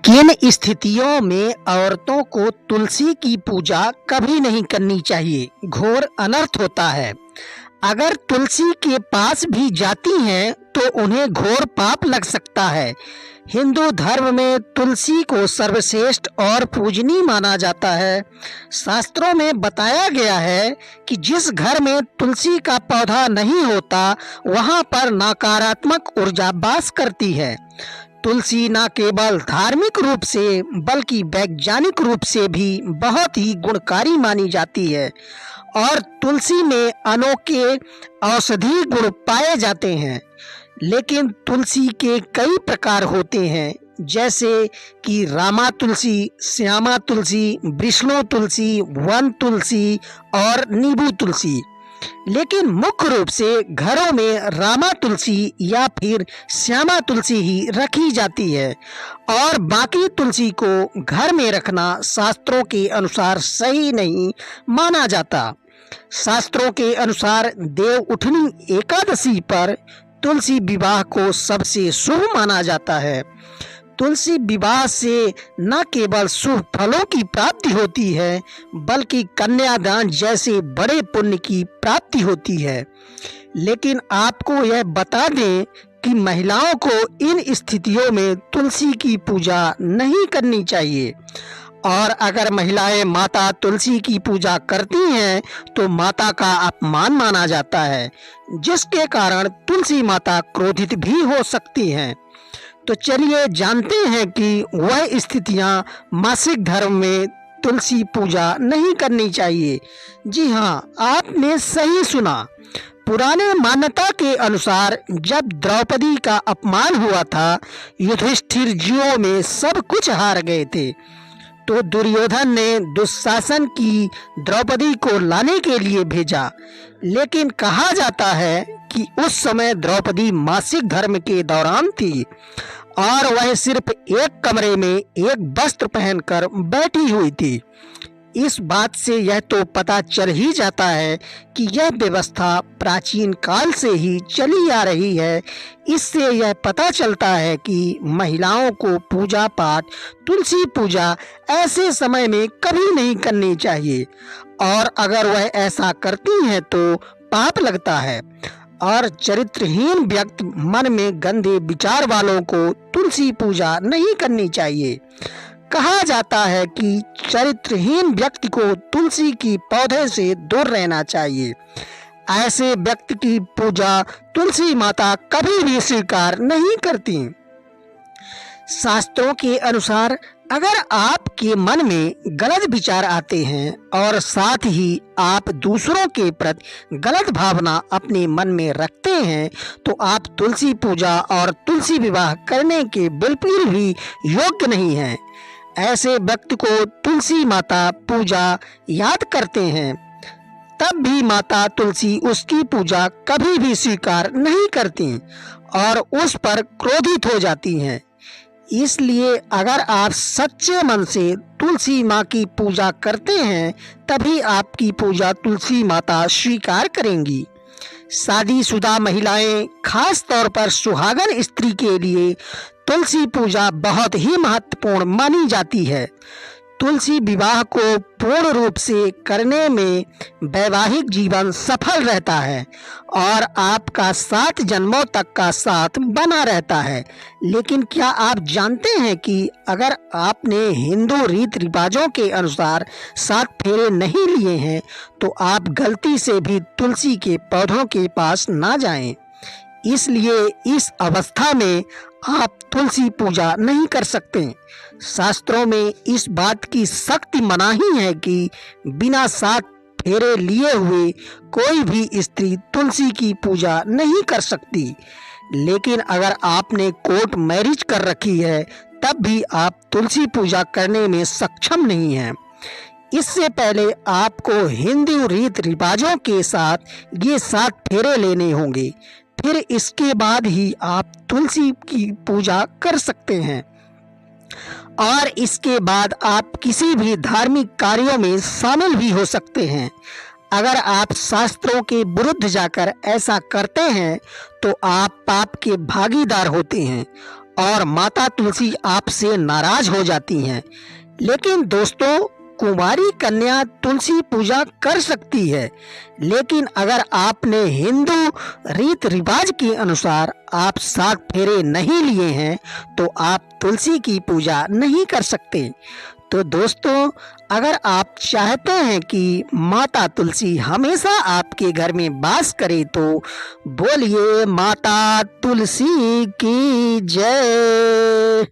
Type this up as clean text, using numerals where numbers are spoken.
किन स्थितियों में औरतों को तुलसी की पूजा कभी नहीं करनी चाहिए? घोर अनर्थ होता है। अगर तुलसी के पास भी जाती हैं तो उन्हें घोर पाप लग सकता है। हिंदू धर्म में तुलसी को सर्वश्रेष्ठ और पूजनीय माना जाता है। शास्त्रों में बताया गया है कि जिस घर में तुलसी का पौधा नहीं होता वहां पर नकारात्मक ऊर्जा वास करती है। तुलसी न केवल धार्मिक रूप से बल्कि वैज्ञानिक रूप से भी बहुत ही गुणकारी मानी जाती है और तुलसी में अनोखे औषधीय गुण पाए जाते हैं। लेकिन तुलसी के कई प्रकार होते हैं, जैसे कि रामा तुलसी, श्यामा तुलसी, विष्णु तुलसी, वन तुलसी और नींबू तुलसी। लेकिन मुख्य रूप से घरों में रामा तुलसी या फिर श्यामा तुलसी ही रखी जाती है और बाकी तुलसी को घर में रखना शास्त्रों के अनुसार सही नहीं माना जाता। शास्त्रों के अनुसार देव उठनी एकादशी पर तुलसी विवाह को सबसे शुभ माना जाता है। तुलसी विवाह से न केवल शुभ फलों की प्राप्ति होती है बल्कि कन्यादान जैसे बड़े पुण्य की प्राप्ति होती है। लेकिन आपको यह बता दें कि महिलाओं को इन स्थितियों में तुलसी की पूजा नहीं करनी चाहिए और अगर महिलाएं माता तुलसी की पूजा करती हैं तो माता का अपमान माना जाता है, जिसके कारण तुलसी माता क्रोधित भी हो सकती हैं। तो चलिए जानते हैं कि वह स्थितियां मासिक धर्म में तुलसी पूजा नहीं करनी चाहिए। जी हाँ, आपने सही सुना। पुराने मान्यता के अनुसार जब द्रौपदी का अपमान हुआ था, युधिष्ठिर जियों में सब कुछ हार गए थे, तो दुर्योधन ने दुशासन की द्रौपदी को लाने के लिए भेजा। लेकिन कहा जाता है कि उस समय द्रौपदी मासिक धर्म के दौरान थी और वह सिर्फ एक कमरे में एक वस्त्र पहनकर बैठी हुई थी। इस बात से यह तो पता चल ही जाता है कि यह व्यवस्था प्राचीन काल से ही चली आ रही है। इससे यह पता चलता है कि महिलाओं को पूजा पाठ, तुलसी पूजा ऐसे समय में कभी नहीं करनी चाहिए और अगर वह ऐसा करती हैं तो पाप लगता है। और चरित्रहीन व्यक्ति, मन में गंदे विचार वालों को तुलसी पूजा नहीं करनी चाहिए। कहा जाता है कि चरित्रहीन व्यक्ति को तुलसी की पौधे से दूर रहना चाहिए। ऐसे व्यक्ति की पूजा तुलसी माता कभी भी स्वीकार नहीं करती। शास्त्रों के अनुसार अगर आपके मन में गलत विचार आते हैं और साथ ही आप दूसरों के प्रति गलत भावना अपने मन में रखते हैं तो आप तुलसी पूजा और तुलसी विवाह करने के बिल्कुल भी योग्य नहीं हैं। ऐसे व्यक्ति को तुलसी माता पूजा याद करते हैं तब भी माता तुलसी उसकी पूजा कभी भी स्वीकार नहीं करती और उस पर क्रोधित हो जाती हैं। इसलिए अगर आप सच्चे मन से तुलसी माँ की पूजा करते हैं तभी आपकी पूजा तुलसी माता स्वीकार करेंगी। शादीशुदा महिलाएं, खास तौर पर सुहागन स्त्री के लिए तुलसी पूजा बहुत ही महत्वपूर्ण मानी जाती है। तुलसी विवाह को पूर्ण रूप से करने में वैवाहिक जीवन सफल रहता है और आपका 7 जन्मों तक का साथ बना रहता है। लेकिन क्या आप जानते हैं कि अगर आपने हिंदू रीति रिवाजों के अनुसार 7 फेरे नहीं लिए हैं तो आप गलती से भी तुलसी के पौधों के पास ना जाएं। इसलिए इस अवस्था में आप तुलसी पूजा नहीं कर सकते। शास्त्रों में इस बात की सख्त मनाही है कि बिना 7 फेरे लिए हुए कोई भी स्त्री तुलसी की पूजा नहीं कर सकती। लेकिन अगर आपने कोर्ट मैरिज कर रखी है तब भी आप तुलसी पूजा करने में सक्षम नहीं हैं। इससे पहले आपको हिंदू रीति रिवाजों के साथ ये 7 फेरे लेने होंगे, फिर इसके बाद ही आप तुलसी की पूजा कर सकते हैं और इसके बाद आप किसी भी धार्मिक कार्यों में शामिल भी हो सकते हैं। अगर आप शास्त्रों के विरुद्ध जाकर ऐसा करते हैं तो आप पाप के भागीदार होते हैं और माता तुलसी आपसे नाराज हो जाती हैं। लेकिन दोस्तों, कुंवारी कन्या तुलसी पूजा कर सकती है, लेकिन अगर आपने हिंदू रीत रिवाज के अनुसार आप 7 फेरे नहीं लिए हैं तो आप तुलसी की पूजा नहीं कर सकते। तो दोस्तों, अगर आप चाहते हैं कि माता तुलसी हमेशा आपके घर में वास करे तो बोलिए माता तुलसी की जय।